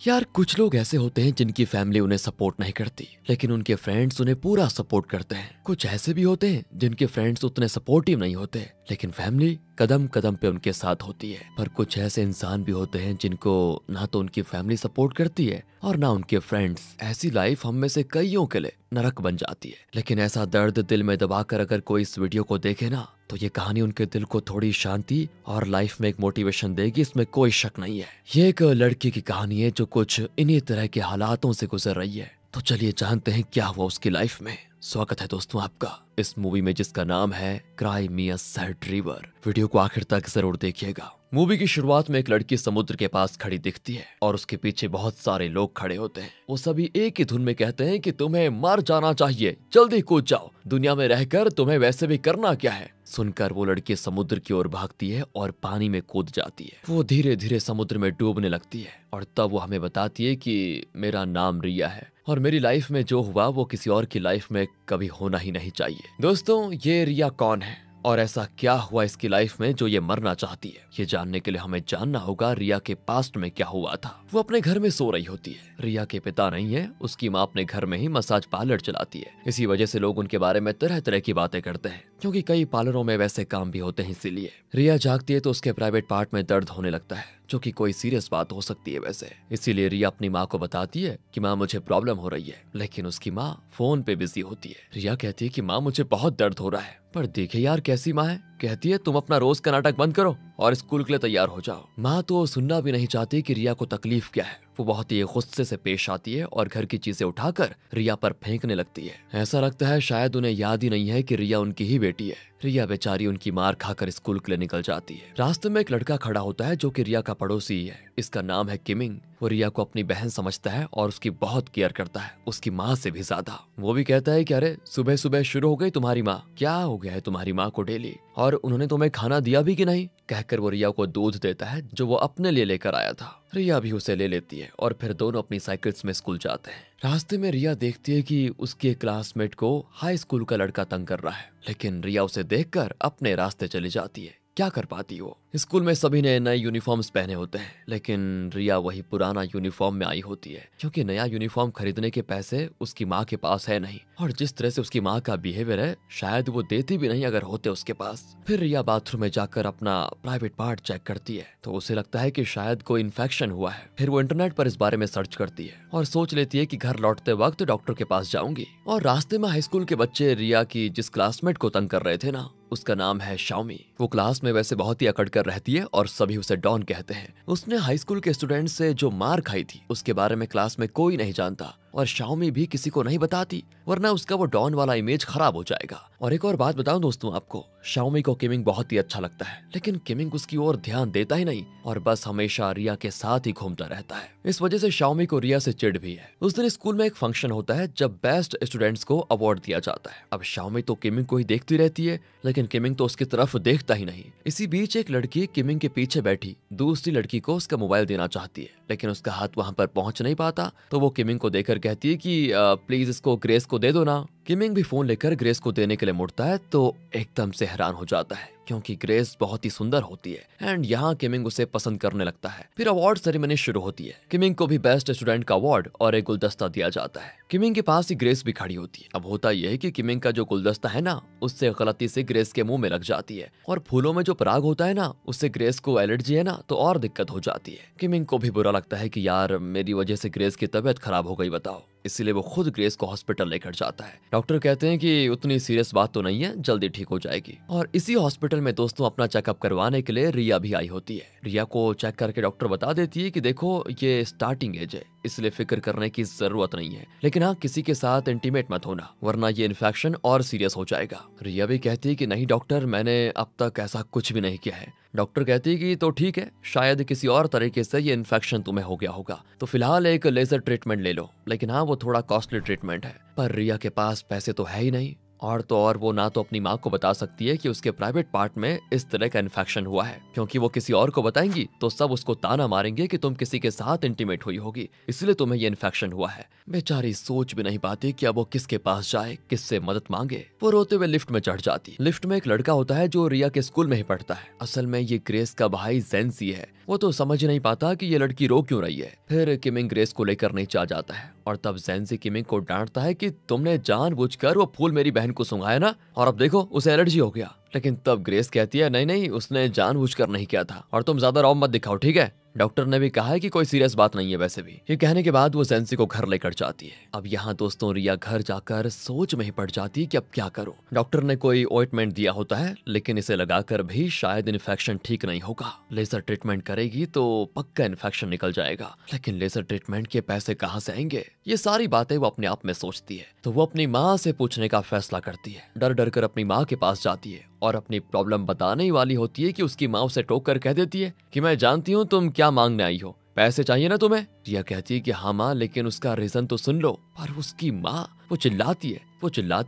यार कुछ लोग ऐसे होते हैं जिनकी फैमिली उन्हें सपोर्ट नहीं करती, लेकिन उनके फ्रेंड्स उन्हें पूरा सपोर्ट करते हैं। कुछ ऐसे भी होते हैं जिनके फ्रेंड्स उतने सपोर्टिव नहीं होते, लेकिन फैमिली कदम कदम पे उनके साथ होती है। पर कुछ ऐसे इंसान भी होते हैं जिनको ना तो उनकी फैमिली सपोर्ट करती है और ना उनके फ्रेंड्स। ऐसी लाइफ हम में से कईयों के लिए नरक बन जाती है। लेकिन ऐसा दर्द दिल में दबाकर अगर कोई इस वीडियो को देखे ना, तो ये कहानी उनके दिल को थोड़ी शांति और लाइफ में एक मोटिवेशन देगी, इसमें कोई शक नहीं है। ये एक लड़की की कहानी है जो कुछ इन्हीं तरह के हालातों से गुजर रही है। तो चलिए जानते हैं क्या हुआ उसकी लाइफ में। स्वागत है दोस्तों आपका इस मूवी में जिसका नाम है cry me a sad river. Video को आखिर तक जरूर देखिएगा। मूवी की शुरुआत में एक लड़की समुद्र के पास खड़ी दिखती है और उसके पीछे बहुत सारे लोग खड़े होते हैं। वो सभी एक ही धुन में कहते हैं कि तुम्हें मर जाना चाहिए, जल्दी कूद जाओ, दुनिया में रहकर तुम्हें वैसे भी करना क्या है। सुनकर वो लड़की समुद्र की ओर भागती है और पानी में कूद जाती है। वो धीरे धीरे समुद्र में डूबने लगती है और तब वो हमें बताती है कि मेरा नाम रिया है और मेरी लाइफ में जो हुआ वो किसी और की लाइफ में कभी होना ही नहीं चाहिए। दोस्तों, ये रिया कौन है और ऐसा क्या हुआ इसकी लाइफ में जो ये मरना चाहती है? ये जानने के लिए हमें जानना होगा रिया के पास्ट में क्या हुआ था। वो अपने घर में सो रही होती है। रिया के पिता नहीं है, उसकी माँ अपने घर में ही मसाज पार्लर चलाती है। इसी वजह से लोग उनके बारे में तरह तरह की बातें करते हैं, क्योंकि कई पार्लरों में वैसे काम भी होते हैं। इसीलिए रिया जागती है तो उसके प्राइवेट पार्ट में दर्द होने लगता है, जो कि कोई सीरियस बात हो सकती है वैसे। इसीलिए रिया अपनी माँ को बताती है कि माँ मुझे प्रॉब्लम हो रही है, लेकिन उसकी माँ फोन पे बिजी होती है। रिया कहती है कि माँ मुझे बहुत दर्द हो रहा है, पर देखे यार कैसी माँ है। कहती है तुम अपना रोज का नाटक बंद करो और स्कूल के लिए तैयार हो जाओ। माँ तो सुनना भी नहीं चाहती कि रिया को तकलीफ क्या है। वो बहुत ही गुस्से से पेश आती है और घर की चीजें उठाकर रिया पर फेंकने लगती है। ऐसा लगता है शायद उन्हें याद ही नहीं है कि रिया उनकी ही बेटी है। रिया बेचारी उनकी मार खाकर स्कूल के लिए निकल जाती है। रास्ते में एक लड़का खड़ा होता है जो कि रिया का पड़ोसी ही है। इसका नाम है किमिंग। वो रिया को अपनी बहन समझता है और उसकी बहुत केयर करता है, उसकी माँ से भी ज्यादा। वो भी कहता है कि अरे सुबह सुबह शुरू हो गई तुम्हारी माँ, क्या हो गया है तुम्हारी माँ को डेली, और उन्होंने तुम्हें खाना दिया भी कि नहीं। कहकर वो रिया को दूध देता है जो वो अपने लिए लेकर आया था। रिया भी उसे ले लेती है और फिर दोनों अपनी साइकिल्स में स्कूल जाते हैं। रास्ते में रिया देखती है कि उसके एक क्लासमेट को हाई स्कूल का लड़का तंग कर रहा है, लेकिन रिया उसे देखकर अपने रास्ते चली जाती है। क्या कर पाती वो? स्कूल में सभी ने नए यूनिफॉर्म्स पहने होते हैं, लेकिन रिया वही पुराना यूनिफॉर्म में आई होती है, क्योंकि नया यूनिफॉर्म खरीदने के पैसे उसकी माँ के पास है नहीं। और जिस तरह से उसकी माँ का बिहेवियर है, शायद वो देती भी नहीं अगर होते उसके पास। फिर रिया बाथरूम में जाकर अपना प्राइवेट पार्ट चेक करती है तो उसे लगता है कि शायद कोई इन्फेक्शन हुआ है। फिर वो इंटरनेट पर इस बारे में सर्च करती है और सोच लेती है कि घर लौटते वक्त डॉक्टर के पास जाऊंगी। और रास्ते में हाई स्कूल के बच्चे रिया की जिस क्लासमेट को तंग कर रहे थे ना, उसका नाम है शाओमी। वो क्लास में वैसे बहुत ही अकड़ कर रहती है और सभी उसे डॉन कहते हैं। उसने हाई स्कूल के स्टूडेंट से जो मार खाई थी उसके बारे में क्लास में कोई नहीं जानता और शाओमी भी किसी को नहीं बताती, वरना उसका वो डॉन वाला इमेज खराब हो जाएगा। और एक और बात बताऊं दोस्तों आपको, शाओमी को किमिंग बहुत ही अच्छा लगता है, लेकिन किमिंग उसकी ओर ध्यान देता ही नहीं और बस हमेशा रिया के साथ ही घूमता रहता है। इस वजह से शाओमी को रिया से चिढ़ भी है। उस दिन स्कूल में एक फंक्शन होता है जब बेस्ट स्टूडेंट्स को अवार्ड दिया जाता है। अब शाओमी तो किमिंग को ही देखती रहती है, लेकिन किमिंग तो उसकी तरफ देखता ही नहीं। इसी बीच एक लड़की किमिंग के पीछे बैठी दूसरी लड़की को उसका मोबाइल देना चाहती है, लेकिन उसका हाथ वहां पर पहुंच नहीं पाता। तो वो किमिंग को देकर कहती है कि प्लीज इसको ग्रेस को दे दो ना। किमिंग भी फोन लेकर ग्रेस को देने के लिए मुड़ता है तो एकदम से हैरान हो जाता है, क्योंकि ग्रेस बहुत ही सुंदर होती है एंड यहाँ किमिंग उसे पसंद करने लगता है। फिर अवार्ड सेरेमनी शुरू होती है। किमिंग को भी बेस्ट स्टूडेंट का अवार्ड और एक गुलदस्ता दिया जाता है। किमिंग के पास ही ग्रेस भी खड़ी होती है। अब होता यह है कि किमिंग का जो गुलदस्ता है ना, उससे गलती से ग्रेस के मुंह में लग जाती है और फूलों में जो पराग होता है ना, उससे ग्रेस को एलर्जी है ना, तो और दिक्कत हो जाती है। किमिंग को भी बुरा लगता है कि यार मेरी वजह से ग्रेस की तबीयत खराब हो गई बताओ, इसीलिए वो खुद ग्रेस को हॉस्पिटल लेकर जाता है। डॉक्टर कहते हैं कि उतनी सीरियस बात तो नहीं है, जल्दी ठीक हो जाएगी। और इसी हॉस्पिटल में दोस्तों अपना चेकअप करवाने के लिए रिया भी आई होती है। रिया को चेक करके डॉक्टर बता देती है कि देखो ये स्टार्टिंग एज है, इसलिए फिक्र करने की जरूरत नहीं है, लेकिन हाँ किसी के साथ इंटीमेट मत होना, वरना ये इन्फेक्शन और सीरियस हो जाएगा। रिया भी कहती है कि नहीं डॉक्टर, मैंने अब तक ऐसा कुछ भी नहीं किया है। डॉक्टर कहती है कि तो ठीक है, शायद किसी और तरीके से ये इन्फेक्शन तुम्हें हो गया होगा, तो फिलहाल एक लेजर ट्रीटमेंट ले लो, लेकिन हाँ वो थोड़ा कॉस्टली ट्रीटमेंट है। पर रिया के पास पैसे तो है ही नहीं और तो और वो ना तो अपनी माँ को बता सकती है कि उसके प्राइवेट पार्ट में इस तरह का इन्फेक्शन हुआ है, क्योंकि वो किसी और को बताएंगी तो सब उसको ताना मारेंगे कि तुम किसी के साथ इंटीमेट हुई होगी, इसलिए तुम्हें ये इन्फेक्शन हुआ है। बेचारी सोच भी नहीं पाती कि अब वो किसके पास जाए, किससे मदद मांगे। वो रोते हुए लिफ्ट में चढ़ जाती। लिफ्ट में एक लड़का होता है जो रिया के स्कूल में ही पढ़ता है। असल में ये ग्रेस का भाई जेंसी है। वो तो समझ नहीं पाता कि ये लड़की रो क्यों रही है। फिर किमिंग ग्रेस को लेकर नीचे आ जाता है और तब जेंसी किमिंग को डांटता है कि तुमने जानबूझकर वो फूल मेरी बहन को सुंघाया ना, और अब देखो उसे एलर्जी हो गया। लेकिन तब ग्रेस कहती है नहीं नहीं, उसने जानबूझकर नहीं किया था, और तुम ज्यादा रौब मत दिखाओ, ठीक है? डॉक्टर ने भी कहा है कि कोई सीरियस बात नहीं है वैसे भी। ये कहने के बाद वो जेंसी को घर लेकर जाती है। अब यहाँ दोस्तों रिया घर जाकर सोच में ही पड़ जाती है कि अब क्या करूं। डॉक्टर ने कोई ऑइंटमेंट दिया होता है, लेकिन इसे लगाकर भी शायद इन्फेक्शन ठीक नहीं होगा। लेजर ट्रीटमेंट करेगी तो पक्का इन्फेक्शन निकल जाएगा, लेकिन लेजर ट्रीटमेंट के पैसे कहाँ से आएंगे? ये सारी बातें वो अपने आप में सोचती है। तो वो अपनी माँ से पूछने का फैसला करती है। डर डर कर अपनी माँ के पास जाती है और अपनी प्रॉब्लम बताने ही वाली होती है कि उसकी माँ उसे टोक कर कह देती है कि मैं जानती हूँ तुम क्या मांगने आई हो, पैसे चाहिए ना तुम्हें? रिया कहती है कि हाँ माँ, लेकिन उसका रीजन तो सुन लो। पर उसकी माँ वो चिल्लाती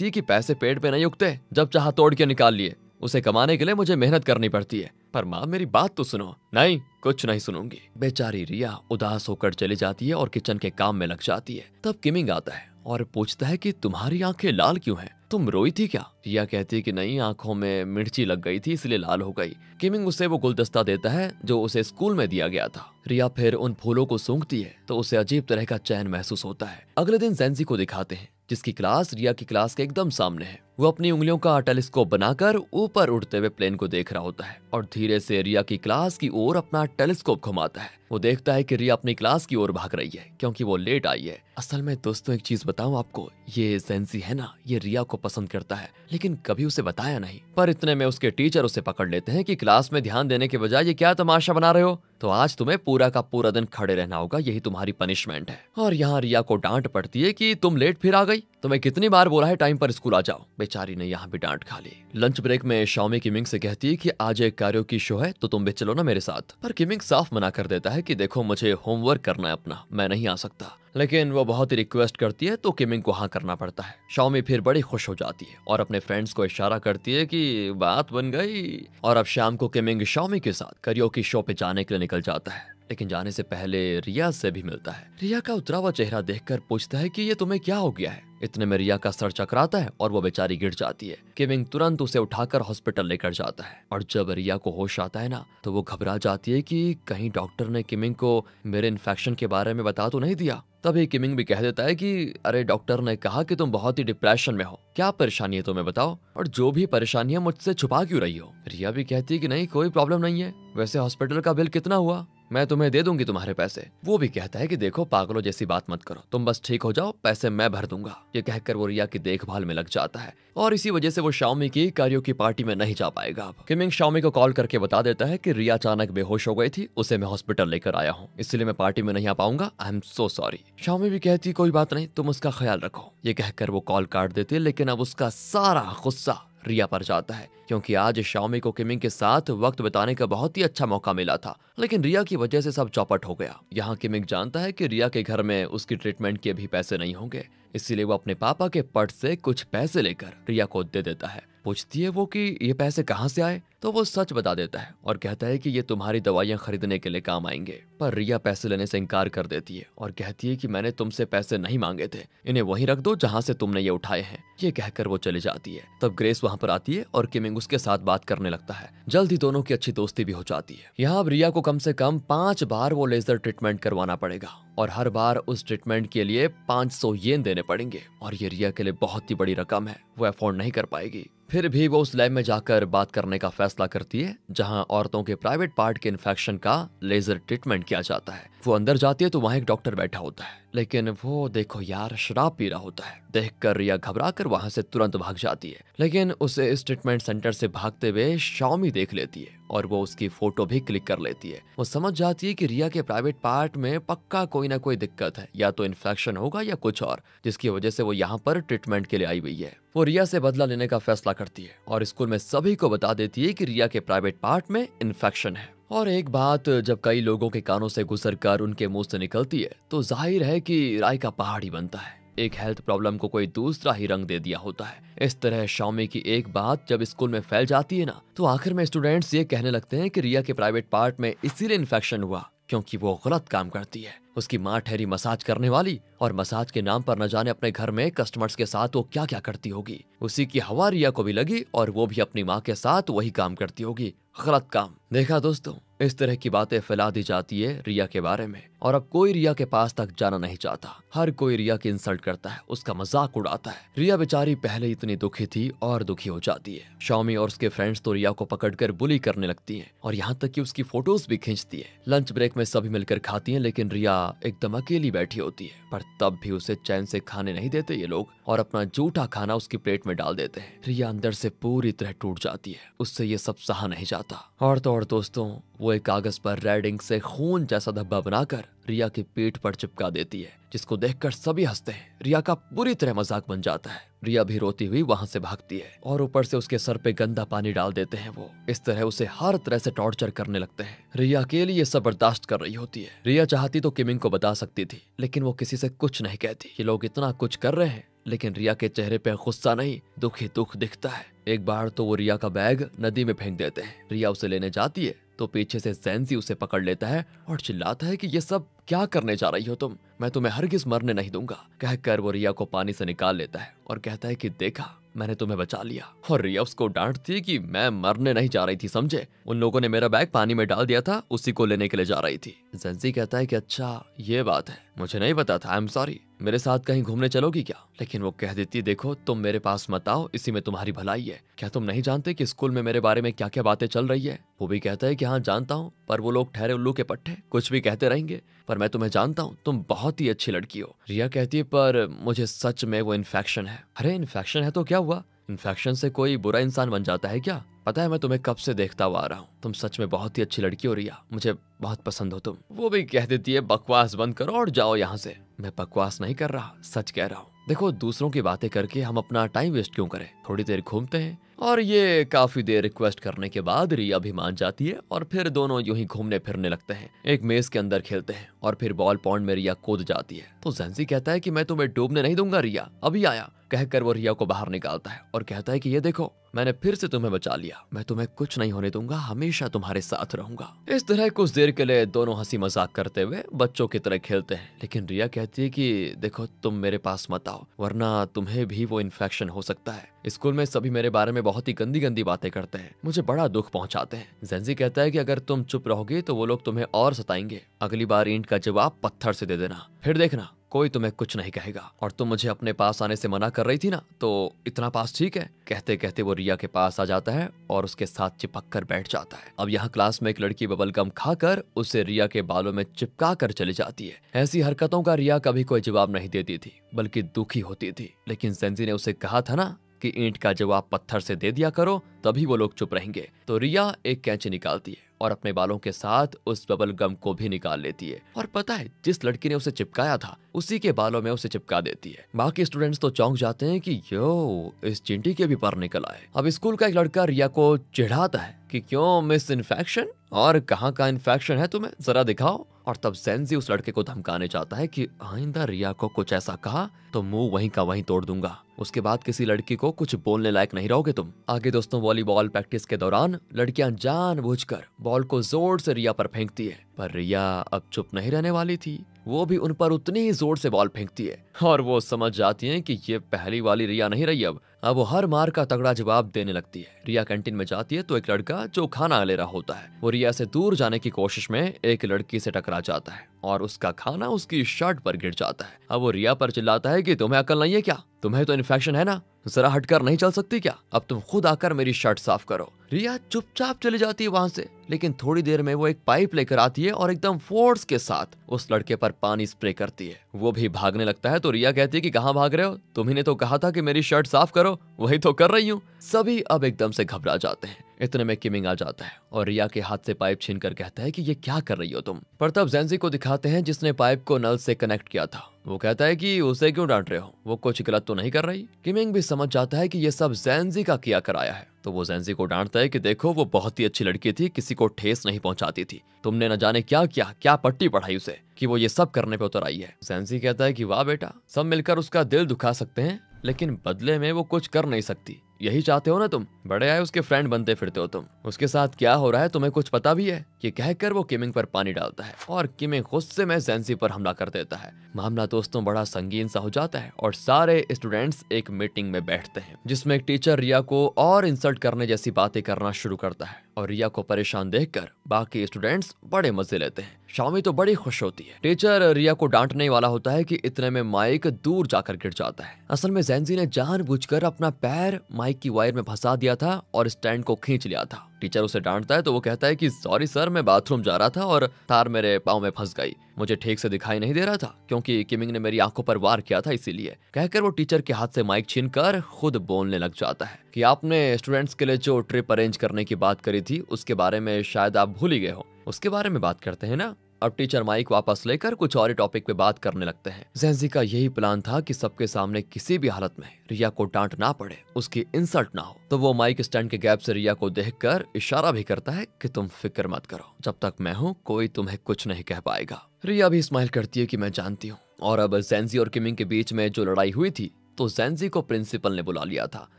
है कि पैसे पेड़ पे नहीं उगते, जब चाहा तोड़ के निकाल लिए। उसे कमाने के लिए मुझे मेहनत करनी पड़ती है। पर माँ मेरी बात तो सुनो। नहीं, कुछ नहीं सुनूंगी। बेचारी रिया उदास होकर चली जाती है और किचन के काम में लग जाती है। तब किमिंग आता है और पूछता है कि तुम्हारी आंखें लाल क्यों हैं? तुम रोई थी क्या? रिया कहती है कि नहीं, आंखों में मिर्ची लग गई थी इसलिए लाल हो गई। किमिंग उसे वो गुलदस्ता देता है जो उसे स्कूल में दिया गया था। रिया फिर उन फूलों को सूंघती है तो उसे अजीब तरह का चैन महसूस होता है। अगले दिन जेंसी को दिखाते हैं, जिसकी क्लास रिया की क्लास के एकदम सामने है। वो अपनी उंगलियों का टेलीस्कोप बनाकर ऊपर उड़ते हुए प्लेन को देख रहा होता है और धीरे से रिया की क्लास की ओर अपना टेलीस्कोप घुमाता है। वो देखता है कि रिया अपनी क्लास की ओर भाग रही है क्योंकि वो लेट आई है। असल में दोस्तों एक चीज बताऊं आपको, ये जेंसी है ना, ये रिया को पसंद करता है, लेकिन कभी उसे बताया नहीं। पर इतने में उसके टीचर उसे पकड़ लेते हैं कि क्लास में ध्यान देने के बजाय ये क्या तमाशा बना रहे हो, तो आज तुम्हें पूरा का पूरा दिन खड़े रहना होगा, यही तुम्हारी पनिशमेंट है। और यहाँ रिया को डांट पड़ती है कि तुम लेट फिर आ गई, तुम्हें कितनी बार बोला है टाइम पर स्कूल आ जाओ। बेचारी ने यहाँ भी डांट खा ली। लंच ब्रेक में शाओमी किमिंग से कहती है कि आज एक कैरियोकी शो है तो तुम भी चलो ना मेरे साथ। पर किमिंग साफ मना कर देता है कि देखो मुझे होमवर्क करना है अपना, मैं नहीं आ सकता। लेकिन वो बहुत ही रिक्वेस्ट करती है तो किमिंग को हाँ करना पड़ता है। शाओमी फिर बड़ी खुश हो जाती है और अपने फ्रेंड्स को इशारा करती है कि बात बन गई। और अब शाम को किमिंग शाओमी के साथ कैरियोकी शो पे जाने के लिए निकल जाता है, लेकिन जाने से पहले रिया से भी मिलता है। रिया का उतरा हुआ चेहरा देखकर पूछता है कि ये तुम्हें क्या हो गया है? इतने में रिया का सर चकराता है और वो बेचारी गिर जाती है। किमिंग तुरंत उसे उठाकर हॉस्पिटल लेकर जाता है और जब रिया को होश आता है ना, तो वो घबरा जाती है कि कहीं डॉक्टर ने किमिंग को मेरे इन्फेक्शन के बारे में बता तो नहीं दिया। तभी किमिंग भी कह देता है कि अरे डॉक्टर ने कहा कि तुम बहुत ही डिप्रेशन में हो, क्या परेशानी है तुम्हें बताओ, और जो भी परेशानी है मुझसे छुपा क्यों रही हो? रिया भी कहती है कि नहीं कोई प्रॉब्लम नहीं है, वैसे हॉस्पिटल का बिल कितना हुआ, मैं तुम्हें दे दूंगी तुम्हारे पैसे। वो भी कहता है कि देखो पागलों जैसी बात मत करो, तुम बस ठीक हो जाओ, पैसे मैं भर दूंगा। ये कहकर वो रिया की देखभाल में लग जाता है और इसी वजह से वो शाओमी की कैरियोकी पार्टी में नहीं जा पाएगा। अब किमिंग शाओमी को कॉल करके बता देता है कि रिया अचानक बेहोश हो गई थी, उसे मैं हॉस्पिटल लेकर आया हूँ, इसलिए मैं पार्टी में नहीं आ पाऊंगा, I am so sorry. Xiaomi भी कहती कोई बात नहीं, तुम उसका ख्याल रखो। ये कहकर वो कॉल काट देती है, लेकिन अब उसका सारा गुस्सा रिया पर जाता है क्योंकि आज शाओमी को किमिंग के साथ वक्त बिताने का बहुत ही अच्छा मौका मिला था, लेकिन रिया की वजह से सब चौपट हो गया। यहाँ किमिंग जानता है कि रिया के घर में उसकी ट्रीटमेंट के भी पैसे नहीं होंगे, इसीलिए वो अपने पापा के पर्स से कुछ पैसे लेकर रिया को दे देता है। पूछती है वो कि ये पैसे कहाँ से आए, तो वो सच बता देता है और कहता है कि ये तुम्हारी दवाइयाँ खरीदने के लिए काम आएंगे। पर रिया पैसे लेने से इनकार कर देती है और कहती है कि मैंने तुमसे पैसे नहीं मांगे थे, इन्हें वहीं रख दो जहाँ से तुमने ये उठाए हैं। ये कहकर वो चली जाती है। तब ग्रेस वहाँ पर आती है और किमिंग उसके साथ बात करने लगता है। जल्द ही दोनों की अच्छी दोस्ती भी हो जाती है। यहाँ अब रिया को कम से कम 5 बार वो लेजर ट्रीटमेंट करवाना पड़ेगा और हर बार उस ट्रीटमेंट के लिए 500 येन देने पड़ेंगे, और ये रिया के लिए बहुत ही बड़ी रकम है, वो अफोर्ड नहीं कर पाएगी। फिर भी वो उस लैब में जाकर बात करने का फैसला करती है जहां औरतों के प्राइवेट पार्ट के इन्फेक्शन का लेजर ट्रीटमेंट किया जाता है। वो अंदर जाती है तो वहां एक डॉक्टर बैठा होता है, लेकिन वो देखो यार शराब पी रहा होता है। देखकर रिया घबरा कर वहां से तुरंत भाग जाती है, लेकिन उसे इस ट्रीटमेंट सेंटर से भागते हुए शाओमी देख लेती है और वो उसकी फोटो भी क्लिक कर लेती है। वो समझ जाती है कि रिया के प्राइवेट पार्ट में पक्का कोई ना कोई दिक्कत है, या तो इन्फेक्शन होगा या कुछ और, जिसकी वजह से वो यहाँ पर ट्रीटमेंट के लिए आई हुई है। वो रिया से बदला लेने का फैसला करती है और स्कूल में सभी को बता देती है कि रिया के प्राइवेट पार्ट में इन्फेक्शन है। और एक बात जब कई लोगों के कानों से गुजरकर उनके मुंह से निकलती है तो जाहिर है कि राय का पहाड़ ही बनता है। एक हेल्थ प्रॉब्लम को कोई दूसरा ही रंग दे दिया होता है। इस तरह शाओमी की एक बात जब स्कूल में फैल जाती है ना, तो आखिर में स्टूडेंट्स ये कहने लगते हैं कि रिया के प्राइवेट पार्ट में इसीलिए इन्फेक्शन हुआ क्योंकि वो गलत काम करती है। उसकी माँ ठहरी मसाज करने वाली, और मसाज के नाम पर न जाने अपने घर में कस्टमर्स के साथ वो क्या क्या करती होगी। उसी की हवा रिया को भी लगी और वो भी अपनी माँ के साथ वही काम करती होगी, गलत काम। देखा दोस्तों, इस तरह की बातें फैला दी जाती है रिया के बारे में, और अब कोई रिया के पास तक जाना नहीं चाहता। हर कोई रिया की इंसल्ट करता है, उसका मजाक उड़ाता है। रिया बेचारी पहले इतनी दुखी थी और दुखी हो जाती है। शाओमी और उसके फ्रेंड्स तो रिया को पकड़कर बुली करने लगती हैं और यहाँ तक कि उसकी फोटोज भी खींचती है। लंच ब्रेक में सभी मिलकर खाती हैं, लेकिन रिया एकदम अकेली बैठी होती है। पर तब भी उसे चैन से खाने नहीं देते ये लोग, और अपना जूठा खाना उसकी प्लेट में डाल देते हैं। रिया अंदर से पूरी तरह टूट जाती है, उससे ये सब सहा नहीं जाता। और तो और दोस्तों, वो एक कागज पर रेड इंक से खून जैसा धब्बा बनाकर रिया की पीठ पर चिपका देती है, जिसको देखकर सभी हंसते हैं। रिया का पूरी तरह मजाक बन जाता है। रिया भी रोती हुई वहां से भागती है और ऊपर से उसके सर पे गंदा पानी डाल देते हैं वो। इस तरह उसे हर तरह से टॉर्चर करने लगते हैं। रिया अकेली ये सब बर्दाश्त कर रही होती है। रिया चाहती तो किमिंग को बता सकती थी, लेकिन वो किसी से कुछ नहीं कहती। ये लोग इतना कुछ कर रहे हैं, लेकिन रिया के चेहरे पे गुस्सा नहीं, दुख ही दुख दिखता है। एक बार तो वो रिया का बैग नदी में फेंक देते हैं। रिया उसे लेने जाती है तो पीछे से ज़ेंजी उसे पकड़ लेता है और चिल्लाता है कि ये सब क्या करने जा रही हो तुम, मैं तुम्हें हरगिज मरने नहीं दूंगा। कहकर वो रिया को पानी से निकाल लेता है और कहता है कि देखा, मैंने तुम्हें बचा लिया। और रिया उसको डांटती है कि मैं मरने नहीं जा रही थी, समझे, उन लोगों ने मेरा बैग पानी में डाल दिया था, उसी को लेने के लिए जा रही थी। ज़ेंजी कहता है कि अच्छा ये बात है, मुझे नहीं पता था, आई एम सॉरी, मेरे साथ कहीं घूमने चलोगी क्या? लेकिन वो कह देती है देखो, तुम मेरे पास मत आओ, इसी में तुम्हारी भलाई है। क्या तुम नहीं जानते कि स्कूल में मेरे बारे में क्या क्या बातें चल रही है? वो भी कहता है कि हाँ जानता हूँ, पर वो लोग ठहरे उल्लू के पट्टे, कुछ भी कहते रहेंगे, पर मैं तुम्हें जानता हूँ, तुम बहुत ही अच्छी लड़की हो। रिया कहती है पर मुझे सच में वो इन्फेक्शन है। अरे इन्फेक्शन है तो क्या हुआ? इन्फेक्शन से कोई बुरा इंसान बन जाता है क्या? पता है मैं तुम्हें कब से देखता हुआ आ रहा हूँ, तुम सच में बहुत ही अच्छी लड़की हो रिया, मुझे बहुत पसंद हो तुम। वो भी कह देती है बकवास बंद करो और जाओ यहाँ से। मैं बकवास नहीं कर रहा, सच कह रहा हूँ। देखो, दूसरों की बातें करके हम अपना टाइम वेस्ट क्यों करें, थोड़ी देर घूमते हैं। और ये काफी देर रिक्वेस्ट करने के बाद रिया भी मान जाती है और फिर दोनों यूं ही घूमने फिरने लगते हैं। एक मेज के अंदर खेलते हैं और फिर बॉल पॉन्ड में रिया कूद जाती है। तो ज़ेंजी कहता है कि मैं तुम्हें डूबने नहीं दूंगा रिया, अभी आया। कहकर वो रिया को बाहर निकालता है और कहता है कि ये देखो, मैंने फिर से तुम्हें बचा लिया, मैं तुम्हें कुछ नहीं होने दूंगा, हमेशा तुम्हारे साथ रहूंगा। इस तरह कुछ देर के लिए दोनों हंसी मजाक करते हुए बच्चों की तरह खेलते हैं। लेकिन रिया कहती है कि देखो, तुम मेरे पास मत आओ, वरना तुम्हें भी वो इन्फेक्शन हो सकता है। स्कूल में सभी मेरे बारे में बहुत ही गंदी गंदी बातें करते हैं, मुझे बड़ा दुख पहुंचाते हैं। ज़ेंजी कहता है कि अगर तुम चुप रहोगे तो वो लोग तुम्हें और सताएंगे। अगली बार ईंट का जवाब पत्थर से दे देना, फिर देखना कोई तुम्हें कुछ नहीं कहेगा। और तुम मुझे अपने पास आने से मना कर रही थी ना, तो इतना पास ठीक है। कहते कहते वो रिया के पास आ जाता है और उसके साथ चिपक कर बैठ जाता है। अब यहाँ क्लास में एक लड़की बबल गम खाकर उसे रिया के बालों में चिपका कर चली जाती है। ऐसी हरकतों का रिया कभी कोई जवाब नहीं देती थी, बल्कि दुखी होती थी। लेकिन ज़ेंजी ने उसे कहा था ना कि ईंट का जवाब पत्थर से दे दिया करो, तभी वो लोग चुप रहेंगे। तो रिया एक कैंची निकालती है और अपने बालों के साथ उस बबल गम को भी निकाल लेती है। और पता है, जिस लड़की ने उसे चिपकाया था उसी के बालों में उसे चिपका देती है। बाकी स्टूडेंट्स तो चौंक जाते हैं कि यो, इस चिंटी के भी पर निकल आए। अब स्कूल का एक लड़का रिया को चिढ़ाता है कि क्यों मिस इन्फेक्शन, और कहाँ का इन्फेक्शन है तुम्हें, जरा दिखाओ। और तब ज़ेंजी उस लड़के को धमकाने चाहता है कि आइंदा रिया को कुछ ऐसा कहा तो मुंह वहीं का वहीं तोड़ दूंगा, उसके बाद किसी लड़की को कुछ बोलने लायक नहीं रहोगे तुम। आगे दोस्तों, वॉलीबॉल प्रैक्टिस के दौरान लड़कियां जानबूझकर बॉल को जोर से रिया पर फेंकती है, पर रिया अब चुप नहीं रहने वाली थी। वो भी उन पर उतनी ही जोर से बॉल फेंकती है और वो समझ जाती हैं कि ये पहली वाली रिया नहीं रही। अब वो हर मार का तगड़ा जवाब देने लगती है। रिया कैंटीन में जाती है तो एक लड़का जो खाना ले रहा होता है, वो रिया से दूर जाने की कोशिश में एक लड़की से टकरा जाता है और उसका खाना उसकी शर्ट पर गिर जाता है। अब वो रिया पर चिल्लाता है कि तुम्हें अकल नहीं है क्या, तुम्हें तो इन्फेक्शन है ना, जरा हटकर नहीं चल सकती क्या, अब तुम खुद आकर मेरी शर्ट साफ करो। रिया चुपचाप चली जाती है वहां से, लेकिन थोड़ी देर में वो एक पाइप लेकर आती है और एकदम फोर्स के साथ उस लड़के पर पानी स्प्रे करती है। वो भी भागने लगता है तो रिया कहती है कि कहाँ भाग रहे हो, तुम्ही ने तो कहा था कि मेरी शर्ट साफ करो, वही तो कर रही हूँ। सभी अब एकदम से घबरा जाते हैं। इतने में किमिंग आ जाता है और रिया के हाथ से पाइप छीनकर कहता है कि ये क्या कर रही हो तुम। पर तब ज़ेंजी को दिखाते हैं जिसने पाइप को नल से कनेक्ट किया था। वो कहता है कि उसे क्यों डांट रहे हो, वो कुछ गलत तो नहीं कर रही। किमिंग भी समझ जाता है कि ये सब जैनजी का किया कराया है, तो वो जैनजी को डांटता है कि देखो वो बहुत ही अच्छी लड़की थी, किसी को ठेस नहीं पहुंचाती थी, तुमने न जाने क्या किया, क्या पट्टी पढ़ाई उसे कि वो ये सब करने पे उतर आई है। जैनजी कहता है कि वाह बेटा, सब मिलकर उसका दिल दुखा सकते हैं लेकिन बदले में वो कुछ कर नहीं सकती, यही चाहते हो ना तुम, बड़े आए उसके फ्रेंड बनते फिरते हो तुम, उसके साथ क्या हो रहा है तुम्हें कुछ पता भी है। ये कहकर वो किमिंग पर पानी डालता है और किमिंग गुस्से में जैनजी पर हमला कर देता है। मामला दोस्तों बड़ा संगीन सा हो जाता है और सारे स्टूडेंट्स एक मीटिंग में बैठते हैं जिसमें एक टीचर रिया को और इंसल्ट करने जैसी बातें करना शुरू करता है और रिया को परेशान देखकर बाकी स्टूडेंट्स बड़े मजे लेते हैं। शामी तो बड़ी खुश होती है। टीचर रिया को डांटने वाला होता है कि इतने में माइक दूर जाकर गिर जाता है। असल में जैनजी ने जानबूझकर अपना पैर माइक की वायर में फंसा दिया था और स्टैंड को खींच लिया था। टीचर उसे डांटता है तो वो कहता है कि सॉरी सर, मैं बाथरूम जा रहा था और तार मेरे पाँव में फंस गई, मुझे ठीक से दिखाई नहीं दे रहा था क्योंकि किमिंग ने मेरी आंखों पर वार किया था इसीलिए। कहकर वो टीचर के हाथ से माइक छीनकर खुद बोलने लग जाता है कि आपने स्टूडेंट्स के लिए जो ट्रिप अरेंज करने की बात करी थी उसके बारे में शायद आप भूल ही गए हो, उसके बारे में बात करते हैं ना। अब टीचर माइक वापस लेकर कुछ और टॉपिक पे बात करने लगते हैं। जैनजी का यही प्लान था कि सबके सामने किसी भी हालत में रिया को डांट ना पड़े, उसकी इंसल्ट ना हो, तो वो माइक स्टैंड के गैप से रिया को देखकर इशारा भी करता है कि तुम फिक्र मत करो, जब तक मैं हूँ कोई तुम्हें कुछ नहीं कह पाएगा। रिया भी स्माइल करती है कि मैं जानती हूँ। और अब जैनजी और किमिंग के बीच में जो लड़ाई हुई थी तो जैनजी को प्रिंसिपल ने बुला लिया था।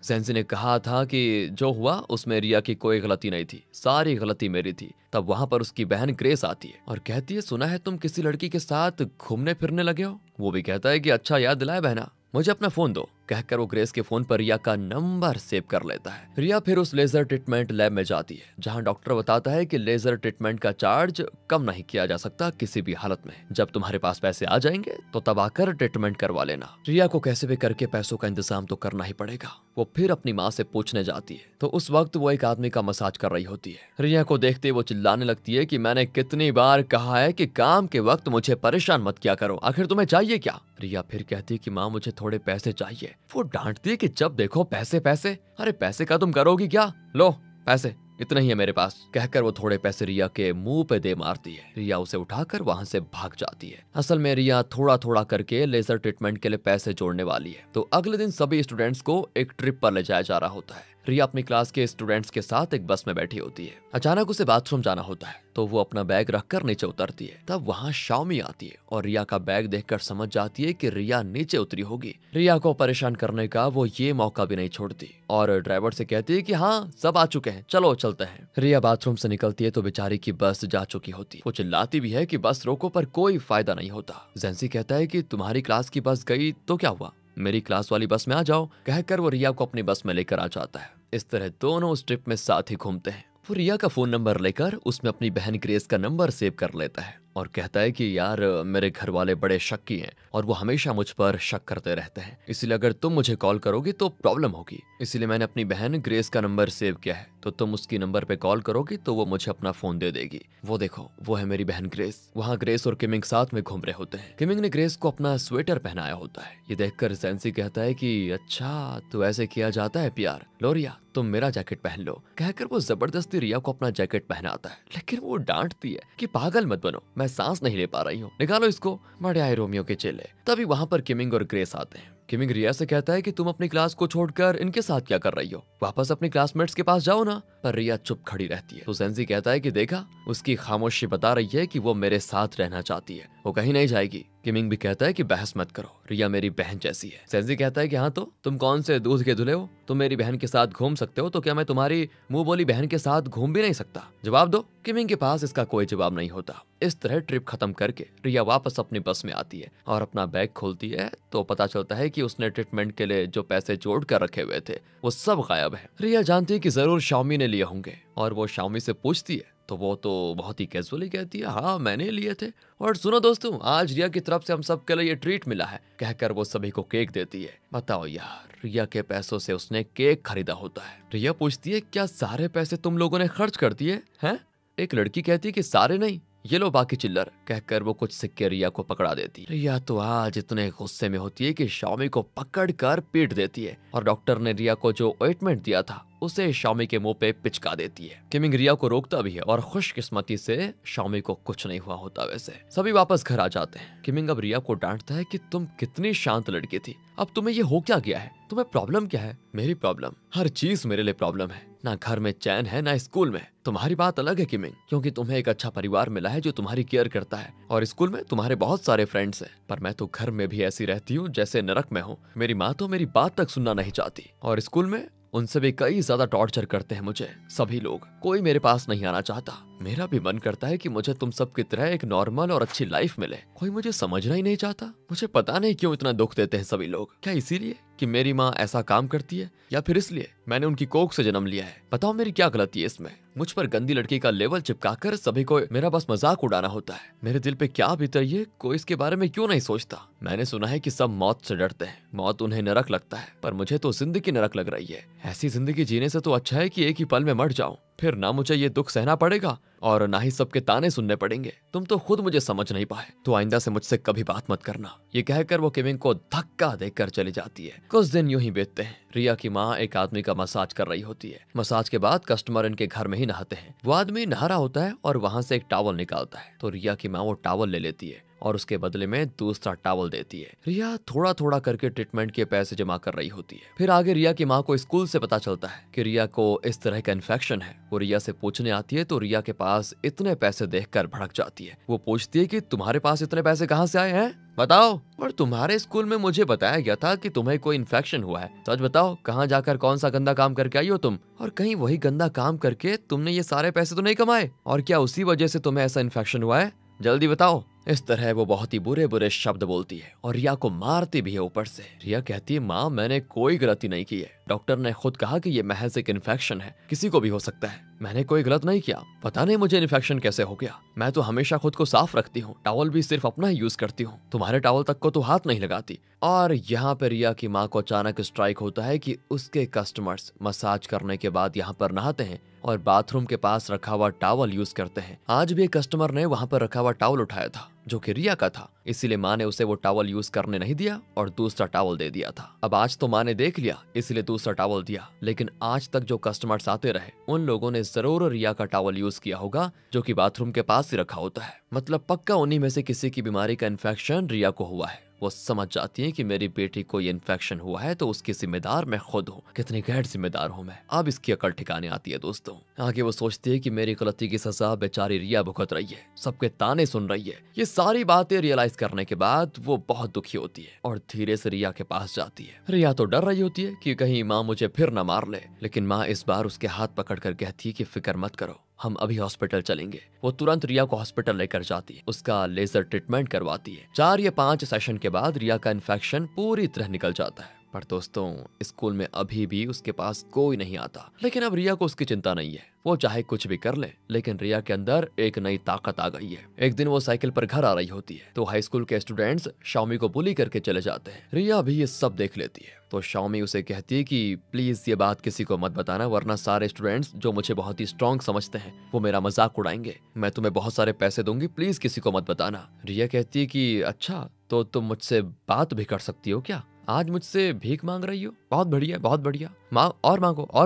जैनजी ने कहा था कि जो हुआ उसमें रिया की कोई गलती नहीं थी, सारी गलती मेरी थी। तब वहाँ पर उसकी बहन ग्रेस आती है और कहती है सुना है तुम किसी लड़की के साथ घूमने फिरने लगे हो। वो भी कहता है कि अच्छा याद दिलाया बहना, मुझे अपना फोन दो। कहकर वो ग्रेस के फोन पर रिया का नंबर सेव कर लेता है। रिया फिर उस लेजर ट्रीटमेंट लैब में जाती है जहां डॉक्टर बताता है कि लेजर ट्रीटमेंट का चार्ज कम नहीं किया जा सकता किसी भी हालत में, जब तुम्हारे पास पैसे आ जाएंगे तो तब आकर ट्रीटमेंट करवा लेना। रिया को कैसे भी करके पैसों का इंतजाम तो करना ही पड़ेगा। वो फिर अपनी माँ से पूछने जाती है तो उस वक्त वो एक आदमी का मसाज कर रही होती है। रिया को देखते वो चिल्लाने लगती है कि मैंने कितनी बार कहा है कि काम के वक्त मुझे परेशान मत किया करो, आखिर तुम्हें चाहिए क्या। रिया फिर कहती है कि माँ मुझे थोड़े पैसे चाहिए। वो डांटती है कि जब देखो पैसे पैसे, अरे पैसे का तुम करोगी क्या, लो पैसे इतने ही है मेरे पास। कहकर वो थोड़े पैसे रिया के मुंह पे दे मारती है। रिया उसे उठाकर वहां से भाग जाती है। असल में रिया थोड़ा थोड़ा करके लेजर ट्रीटमेंट के लिए पैसे जोड़ने वाली है। तो अगले दिन सभी स्टूडेंट्स को एक ट्रिप पर ले जाया जा रहा होता है। रिया अपनी क्लास के स्टूडेंट्स के साथ एक बस में बैठी होती है। अचानक उसे बाथरूम जाना होता है तो वो अपना बैग रखकर नीचे उतरती है। तब वहाँ शाओमी आती है और रिया का बैग देखकर समझ जाती है कि रिया नीचे उतरी होगी। रिया को परेशान करने का वो ये मौका भी नहीं छोड़ती और ड्राइवर से कहती है कि हाँ सब आ चुके हैं, चलो चलते हैं। रिया बाथरूम से निकलती है तो बेचारी की बस जा चुकी होती है। वो चिल्लाती भी है कि बस रोको पर कोई फायदा नहीं होता। जैनसी कहता है कि तुम्हारी क्लास की बस गई तो क्या हुआ, मेरी क्लास वाली बस में आ जाओ। कहकर वो रिया को अपनी बस में लेकर आ जाता है। इस तरह दोनों उस ट्रिप में साथ ही घूमते हैं। वो रिया का फोन नंबर लेकर उसमें अपनी बहन ग्रेस का नंबर सेव कर लेता है और कहता है कि यार मेरे घर वाले बड़े शक्की हैं और वो हमेशा मुझ पर शक करते रहते हैं, इसलिए अगर तुम मुझे कॉल करोगी तो प्रॉब्लम होगी, इसलिए मैंने अपनी बहन ग्रेस का नंबर सेव किया है, तो तुम उसकी नंबर पे कॉल करोगी तो वो मुझे अपना फोन दे देगी। वो देखो वो है मेरी बहन ग्रेस। वहाँ ग्रेस और किमिंग साथ में घूम रहे होते हैं। किमिंग ने ग्रेस को अपना स्वेटर पहनाया होता है। ये देखकर जैनसी कहता है कि अच्छा तो ऐसे किया जाता है प्यार, लो रिया तुम मेरा जैकेट पहन लो। कहकर वो जबरदस्ती रिया को अपना जैकेट पहनाता है, लेकिन वो डांटती है कि पागल मत बनो, मैं सांस नहीं ले पा रही हूँ, निकालो इसको। बड़े आए रोमियो के चेले। तभी वहाँ पर किमिंग और ग्रेस आते हैं। किमिंग रिया से कहता है कि तुम अपनी क्लास को छोड़कर इनके साथ क्या कर रही हो, वापस अपने क्लासमेट्स के पास जाओ ना। पर रिया चुप खड़ी रहती है। तो जैनसी कहता है कि देखा उसकी खामोशी बता रही है कि वो मेरे साथ रहना चाहती है, वो कहीं नहीं जाएगी। किमिंग भी कहता है कि बहस मत करो, रिया मेरी बहन जैसी है। जैनसी कहता है कि हाँ तो तुम कौन से दूध के धुले हो, तुम मेरी बहन के साथ घूम सकते हो तो क्या मैं तुम्हारी मुंह बोली बहन के साथ घूम भी नहीं सकता, जवाब दो। किमिंग के पास इसका कोई जवाब नहीं होता। इस तरह ट्रिप खत्म करके रिया वापस अपनी बस में आती है और अपना बैग खोलती है तो पता चलता है कि उसने ट्रीटमेंट के लिए जो पैसे जोड़ कर रखे हुए थे वो सब गायब है। रिया जानती है कि जरूर शाओमी ने लिए होंगे और वो शाओमी से पूछती है तो वो तो बहुत ही कैजुअली कहती है हाँ मैंने लिए थे, और सुनो दोस्तों आज रिया की तरफ से हम सब के लिए ये ट्रीट मिला है। कहकर वो सभी को केक देती है। बताओ यार रिया के पैसों से उसने केक खरीदा होता है। रिया पूछती है क्या सारे पैसे तुम लोगों ने खर्च कर दिए हैं? एक लड़की कहती है कि सारे नहीं, ये लो बाकी चिल्लर। कहकर वो कुछ सिक्के रिया को पकड़ा देती। रिया तो आज इतने गुस्से में होती है कि शाओमी को पकड़ कर पीट देती है और डॉक्टर ने रिया को जो ऑइंटमेंट दिया था उसे शाओमी के मुंह पे पिचका देती है। किमिंग रिया को रोकता भी है और खुशकिस्मती से शाओमी को कुछ नहीं हुआ होता। वैसे सभी वापस घर आ जाते हैं। किमिंग अब रिया को डांटता है कि तुम कितनी शांत लड़की थी, अब तुम्हें ये हो क्या गया है? तुम्हें प्रॉब्लम क्या है? मेरी प्रॉब्लम? हर चीज मेरे लिए प्रॉब्लम है। ना घर में चैन है, ना स्कूल में। तुम्हारी बात अलग है किमिंग, क्योंकि तुम्हें एक अच्छा परिवार मिला है जो तुम्हारी केयर करता है, और स्कूल में तुम्हारे बहुत सारे फ्रेंड्स हैं। पर मैं तो घर में भी ऐसी रहती हूँ जैसे नरक में हूँ। मेरी माँ तो मेरी बात तक सुनना नहीं चाहती, और स्कूल में उनसे भी कई ज्यादा टॉर्चर करते हैं मुझे सभी लोग। कोई मेरे पास नहीं आना चाहता। मेरा भी मन करता है कि मुझे तुम सब की तरह एक नॉर्मल और अच्छी लाइफ मिले। कोई मुझे समझना ही नहीं चाहता। मुझे पता नहीं क्यों इतना दुख देते हैं सभी लोग। क्या इसीलिए कि मेरी माँ ऐसा काम करती है, या फिर इसलिए मैंने उनकी कोख से जन्म लिया है? बताओ मेरी क्या गलती है इसमें? मुझ पर गंदी लड़की का लेवल चिपकाकर सभी को मेरा बस मजाक उड़ाना होता है। मेरे दिल पे क्या बीत रही है, कोई इसके बारे में क्यों नहीं सोचता? मैंने सुना है कि सब मौत से डरते हैं, मौत उन्हें नरक लगता है, पर मुझे तो जिंदगी नरक लग रही है। ऐसी जिंदगी जीने से तो अच्छा है कि एक ही पल में मर जाऊं, फिर ना मुझे ये दुख सहना पड़ेगा और ना ही सबके ताने सुनने पड़ेंगे। तुम तो खुद मुझे समझ नहीं पाए, तो आइंदा से मुझसे कभी बात मत करना। ये कहकर वो किमिंग को धक्का देकर चली जाती है। कुछ दिन यूं ही बीतते हैं। रिया की माँ एक आदमी का मसाज कर रही होती है। मसाज के बाद कस्टमर इनके घर में ही नहाते हैं। वो आदमी नहा रहा होता है और वहां से एक टॉवल निकालता है, तो रिया की माँ वो टॉवल ले लेती है और उसके बदले में दूसरा टॉवल देती है। रिया थोड़ा थोड़ा करके ट्रीटमेंट के पैसे जमा कर रही होती है। फिर आगे रिया की माँ को स्कूल से पता चलता है कि रिया को इस तरह का इन्फेक्शन है। वो रिया से पूछने आती है, तो रिया के पास इतने पैसे देखकर भड़क जाती है। वो पूछती है कि तुम्हारे पास इतने पैसे कहाँ से आए हैं, बताओ। और तुम्हारे स्कूल में मुझे बताया गया था कि तुम्हें कोई इन्फेक्शन हुआ है। सच बताओ, कहाँ जाकर कौन सा गंदा काम करके आई हो तुम? और कहीं वही गंदा काम करके तुमने ये सारे पैसे तो नहीं कमाए? और क्या उसी वजह से तुम्हें ऐसा इन्फेक्शन हुआ है? जल्दी बताओ। इस तरह वो बहुत ही बुरे बुरे शब्द बोलती है और रिया को मारती भी है ऊपर से। रिया कहती है, माँ मैंने कोई गलती नहीं की है। डॉक्टर ने खुद कहा कि ये महज एक इन्फेक्शन है, किसी को भी हो सकता है। मैंने कोई गलत नहीं किया। पता नहीं मुझे इन्फेक्शन कैसे हो गया। मैं तो हमेशा खुद को साफ रखती हूँ, टॉवल भी सिर्फ अपना ही यूज करती हूँ, तुम्हारे टॉवल तक को तो हाथ नहीं लगाती। और यहाँ पर रिया की माँ को अचानक स्ट्राइक होता है कि उसके कस्टमर्स मसाज करने के बाद यहाँ पर नहाते हैं और बाथरूम के पास रखा हुआ टॉवल यूज करते हैं। आज भी एक कस्टमर ने वहां पर रखा हुआ टॉवल उठाया था जो कि रिया का था, इसीलिए माँ ने उसे वो टॉवल यूज करने नहीं दिया और दूसरा टॉवल दे दिया था। अब आज तो माँ ने देख लिया, इसलिए दूसरा टॉवल दिया, लेकिन आज तक जो कस्टमर्स आते रहे उन लोगों ने जरूर रिया का टॉवल यूज किया होगा जो कि बाथरूम के पास ही रखा होता है। मतलब पक्का उन्हीं में से किसी की बीमारी का इन्फेक्शन रिया को हुआ है। वो समझ जाती है कि मेरी बेटी को ये इन्फेक्शन हुआ है तो उसकी जिम्मेदार मैं खुद हूँ। कितनी गैर जिम्मेदार हूँ मैं। अब इसकी अकल ठिकाने आती है दोस्तों। आगे वो सोचती है कि मेरी गलती की सजा बेचारी रिया भुगत रही है, सबके ताने सुन रही है। ये सारी बातें रियलाइज करने के बाद वो बहुत दुखी होती है और धीरे से रिया के पास जाती है। रिया तो डर रही होती है कि कहीं माँ मुझे फिर न मार ले, लेकिन माँ इस बार उसके हाथ पकड़ कर कहती है कि फिक्र मत करो, हम अभी हॉस्पिटल चलेंगे। वो तुरंत रिया को हॉस्पिटल लेकर जाती है, उसका लेजर ट्रीटमेंट करवाती है। 4 या 5 सेशन के बाद रिया का इन्फेक्शन पूरी तरह निकल जाता है। पर दोस्तों स्कूल में अभी भी उसके पास कोई नहीं आता, लेकिन अब रिया को उसकी चिंता नहीं है। वो चाहे कुछ भी कर ले, लेकिन रिया के अंदर एक नई ताकत आ गई है। एक दिन वो साइकिल पर घर आ रही होती है तो हाई स्कूल के स्टूडेंट्स शाओमी को बुली करके चले जाते हैं। रिया भी ये सब देख लेती है तो शाओमी उसे कहती है कि प्लीज ये बात किसी को मत बताना, वरना सारे स्टूडेंट्स जो मुझे बहुत ही स्ट्रॉन्ग समझते हैं वो मेरा मजाक उड़ाएंगे। मैं तुम्हें बहुत सारे पैसे दूंगी, प्लीज किसी को मत बताना। रिया कहती है कि अच्छा, तो तुम मुझसे बात भी कर सकती हो क्या? आज मुझसे भीख मांग रही हो? बहुत बढ़िया, बहुत बढ़िया, और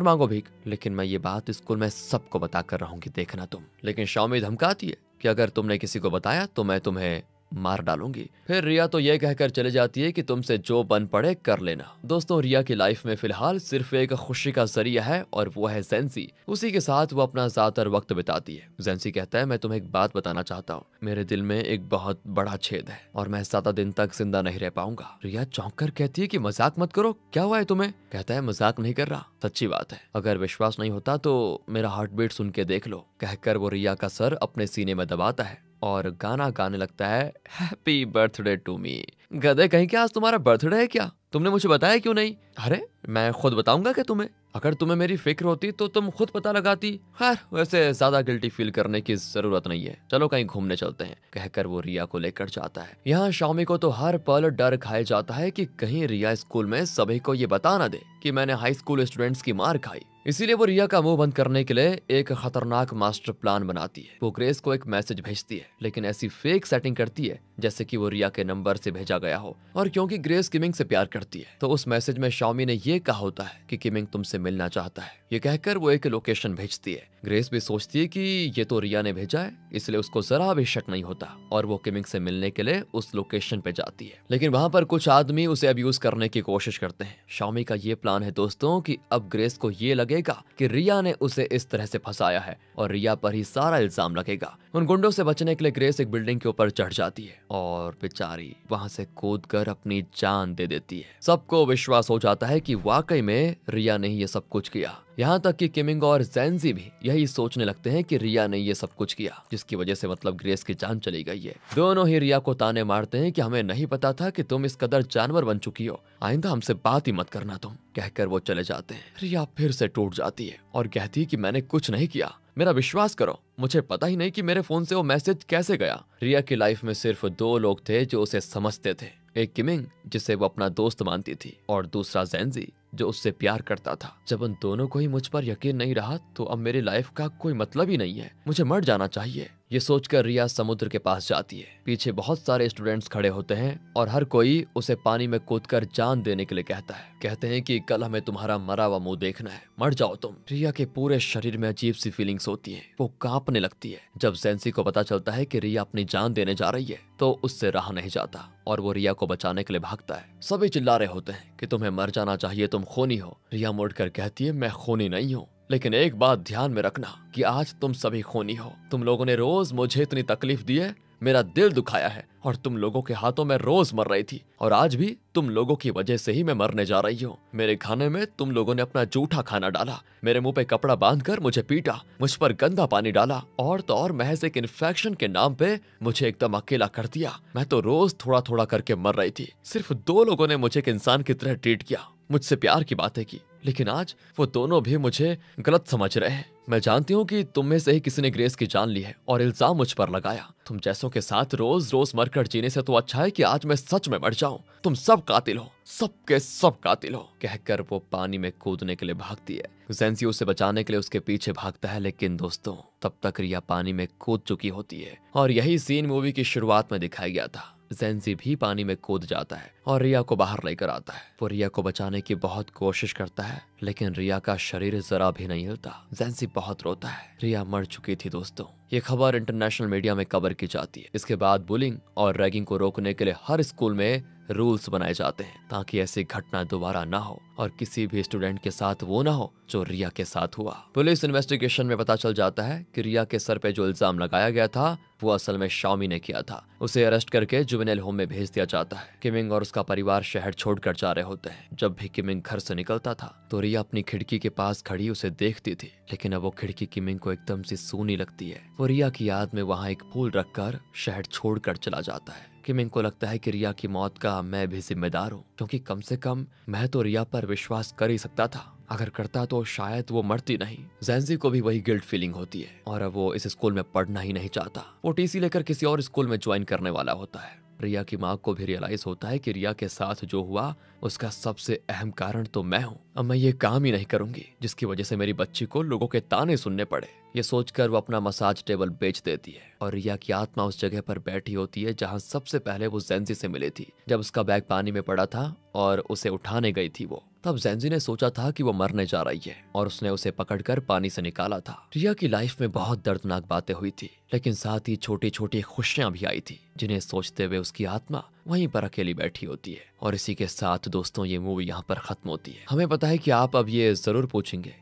मांगो भीख, लेकिन मैं ये बात स्कूल में सबको बता कर रहूंगी, देखना तुम। लेकिन शाओमी धमकाती है कि अगर तुमने किसी को बताया तो मैं तुम्हें मार डालूंगी। फिर रिया तो ये कहकर चले जाती है कि तुमसे जो बन पड़े कर लेना। दोस्तों रिया की लाइफ में फिलहाल सिर्फ एक खुशी का जरिया है और वो है जेंसी। उसी के साथ वो अपना ज्यादातर वक्त बिताती है। जेंसी कहता है, मैं तुम्हें एक बात बताना चाहता हूँ, मेरे दिल में एक बहुत बड़ा छेद है और मैं ज्यादा दिन तक जिंदा नहीं रह पाऊंगा। रिया चौंक कर कहती है कि मजाक मत करो, क्या हुआ है तुम्हें? कहता है, मजाक नहीं कर रहा, सच्ची बात है, अगर विश्वास नहीं होता तो मेरा हार्ट बीट सुन के देख लो। कहकर वो रिया का सर अपने सीने में दबाता है और गाना गाने लगता है, हैप्पी बर्थडे टू मी। गधे कहीं क्या, आज तुम्हारा बर्थडे है क्या? तुमने मुझे बताया क्यों नहीं? अरे मैं खुद बताऊंगा क्या तुम्हें? अगर तुम्हें मेरी फिक्र होती तो तुम खुद पता लगाती। खैर वैसे ज्यादा गिल्टी फील करने की जरूरत नहीं है, चलो कहीं घूमने चलते हैं। कहकर वो रिया को लेकर जाता है। यहाँ शाओमी को तो हर पल डर खाए जाता है कि कहीं रिया स्कूल में सभी को ये बता ना दे कि मैंने हाई स्कूल स्टूडेंट्स की मार खाई। इसीलिए वो रिया का मुंह बंद करने के लिए एक खतरनाक मास्टर प्लान बनाती है। वो ग्रेस को एक मैसेज भेजती है, लेकिन ऐसी फेक सेटिंग करती है जैसे कि वो रिया के नंबर से भेजा गया हो। और क्योंकि ग्रेस किमिंग से प्यार करती है तो उस मैसेज में शाओमी ने ये कहा होता है कि किमिंग तुमसे मिलना चाहता है। ये कहकर वो एक लोकेशन भेजती है। ग्रेस भी सोचती है कि ये तो रिया ने भेजा है, इसलिए उसको जरा भी शक नहीं होता और वो किमिंग से मिलने के लिए उस लोकेशन पे जाती है। लेकिन वहां पर कुछ आदमी उसे अब्यूज करने की कोशिश करते हैं। शाओमी का ये प्लान है दोस्तों कि अब ग्रेस को ये लगेगा कि रिया ने उसे इस तरह से फंसाया है और रिया पर ही सारा इल्जाम लगेगा। उन गुंडों से बचने के लिए ग्रेस एक बिल्डिंग के ऊपर चढ़ जाती है और बेचारी वहां से कूदकर अपनी जान दे देती है। सबको विश्वास हो जाता है कि वाकई में रिया ने ही ये सब कुछ किया। यहाँ तक कि किमिंग और ज़ेंजी भी यही सोचने लगते हैं कि रिया ने ये सब कुछ किया, जिसकी वजह से मतलब ग्रेस की जान चली गई है। दोनों ही रिया को ताने मारते हैं कि हमें नहीं पता था कि तुम इस कदर जानवर बन चुकी हो, आइंदा हमसे बात ही मत करना तुम, कहकर वो चले जाते हैं। रिया फिर से टूट जाती है और कहती है कि मैंने कुछ नहीं किया, मेरा विश्वास करो, मुझे पता ही नहीं कि मेरे फोन से वो मैसेज कैसे गया। रिया की लाइफ में सिर्फ दो लोग थे जो उसे समझते थे, एक किमिंग जिसे वो अपना दोस्त मानती थी और दूसरा ज़ेंजी जो उससे प्यार करता था। जब उन दोनों को ही मुझ पर यकीन नहीं रहा तो अब मेरी लाइफ का कोई मतलब ही नहीं है, मुझे मर जाना चाहिए। ये सोचकर रिया समुद्र के पास जाती है। पीछे बहुत सारे स्टूडेंट्स खड़े होते हैं और हर कोई उसे पानी में कूदकर जान देने के लिए कहता है। कहते हैं कि कल हमें तुम्हारा मरा हुआ मुंह देखना है, मर जाओ तुम। रिया के पूरे शरीर में अजीब सी फीलिंग्स होती है, वो कांपने लगती है। जब ज़ेंसी को पता चलता है कि रिया अपनी जान देने जा रही है तो उससे रहा नहीं जाता और वो रिया को बचाने के लिए भागता है। सभी चिल्ला रहे होते हैं कि तुम्हें मर जाना चाहिए, तुम खूनी हो। रिया मुड़कर कहती है मैं खूनी नहीं हूँ, लेकिन एक बात ध्यान में रखना कि आज तुम सभी खूनी हो। तुम लोगों ने रोज मुझे इतनी तकलीफ दी है, मेरा दिल दुखाया है और तुम लोगों के हाथों में रोज मर रही थी और आज भी तुम लोगों की वजह से ही मैं मरने जा रही हूँ। मेरे खाने में तुम लोगों ने अपना जूठा खाना डाला, मेरे मुंह पे कपड़ा बांधकर मुझे पीटा, मुझ पर गंदा पानी डाला और तो और महज एक इन्फेक्शन के नाम पे मुझे एकदम अकेला कर दिया। मैं तो रोज थोड़ा थोड़ा करके मर रही थी। सिर्फ दो लोगों ने मुझे एक इंसान की तरह ट्रीट किया, मुझसे प्यार की बातें की, लेकिन आज वो दोनों भी मुझे गलत समझ रहे हैं। मैं जानती हूँ कि तुम में से ही किसी ने ग्रेस की जान ली है और इल्जाम मुझ पर लगाया। तुम जैसों के साथ रोज रोज मरकर जीने से तो अच्छा है कि आज मैं सच में मर जाऊं। तुम सब कातिल हो, सबके सब कातिल हो, कहकर वो पानी में कूदने के लिए भागती है। ज़ेंसी उसे बचाने के लिए उसके पीछे भागता है, लेकिन दोस्तों तब तक रिया पानी में कूद चुकी होती है और यही सीन मूवी की शुरुआत में दिखाया गया था। ज़ेंसी भी पानी में कूद जाता है और रिया को बाहर लेकर आता है। वो रिया को बचाने की बहुत कोशिश करता है, लेकिन रिया का शरीर जरा भी नहीं हिलता। ज़ेंसी बहुत रोता है। रिया मर चुकी थी दोस्तों। ये खबर इंटरनेशनल मीडिया में कवर की जाती है। इसके बाद बुलिंग और रैगिंग को रोकने के लिए हर स्कूल में रूल्स बनाए जाते हैं ताकि ऐसी घटना दोबारा ना हो और किसी भी स्टूडेंट के साथ वो ना हो जो रिया के साथ हुआ। पुलिस इन्वेस्टिगेशन में पता चल जाता है कि रिया के सर पे जो इल्जाम लगाया गया था वो असल में शाओमी ने किया था। उसे अरेस्ट करके जुवेनाइल होम में भेज दिया जाता है। किमिंग और उसका परिवार शहर छोड़कर जा रहे होते हैं। जब भी किमिंग घर से निकलता था तो रिया अपनी खिड़की के पास खड़ी उसे देखती थी, लेकिन अब वो खिड़की किमिंग को एकदम से सूनी लगती है। वो रिया की याद में वहाँ एक फूल रखकर शहर छोड़कर चला जाता है। किमिंग को लगता है कि रिया की मौत का मैं भी जिम्मेदार हूँ, क्योंकि कम से कम मैं तो रिया पर विश्वास कर ही सकता था। अगर करता तो शायद वो मरती नहीं। ज़ेंसी को भी वही गिल्ट फीलिंग होती है और अब वो इस स्कूल में पढ़ना ही नहीं चाहता। वो टीसी लेकर किसी और स्कूल में ज्वाइन करने वाला होता है। रिया की माँ को भी रियलाइज होता है कि रिया के साथ जो हुआ उसका सबसे अहम कारण तो मैं हूँ। अब मैं ये काम ही नहीं करूंगी जिसकी वजह से मेरी बच्ची को लोगों के ताने सुनने पड़े। ये सोचकर वो अपना मसाज टेबल बेच देती है और रिया की आत्मा उस जगह पर बैठी होती है जहाँ सबसे पहले वो ज़ेंसी से मिली थी, जब उसका बैग पानी में पड़ा था और उसे उठाने गई थी वो। तब ज़ेंसी ने सोचा था कि वो मरने जा रही है और उसने उसे पकड़कर पानी से निकाला था। रिया की लाइफ में बहुत दर्दनाक बातें हुई थी, लेकिन साथ ही छोटी छोटी खुशियां भी आई थी, जिन्हें सोचते हुए उसकी आत्मा वहीं पर अकेली बैठी होती है। और इसी के साथ दोस्तों ये मूवी यहाँ पर खत्म होती है। हमें पता है कि आप अब ये जरूर पूछेंगे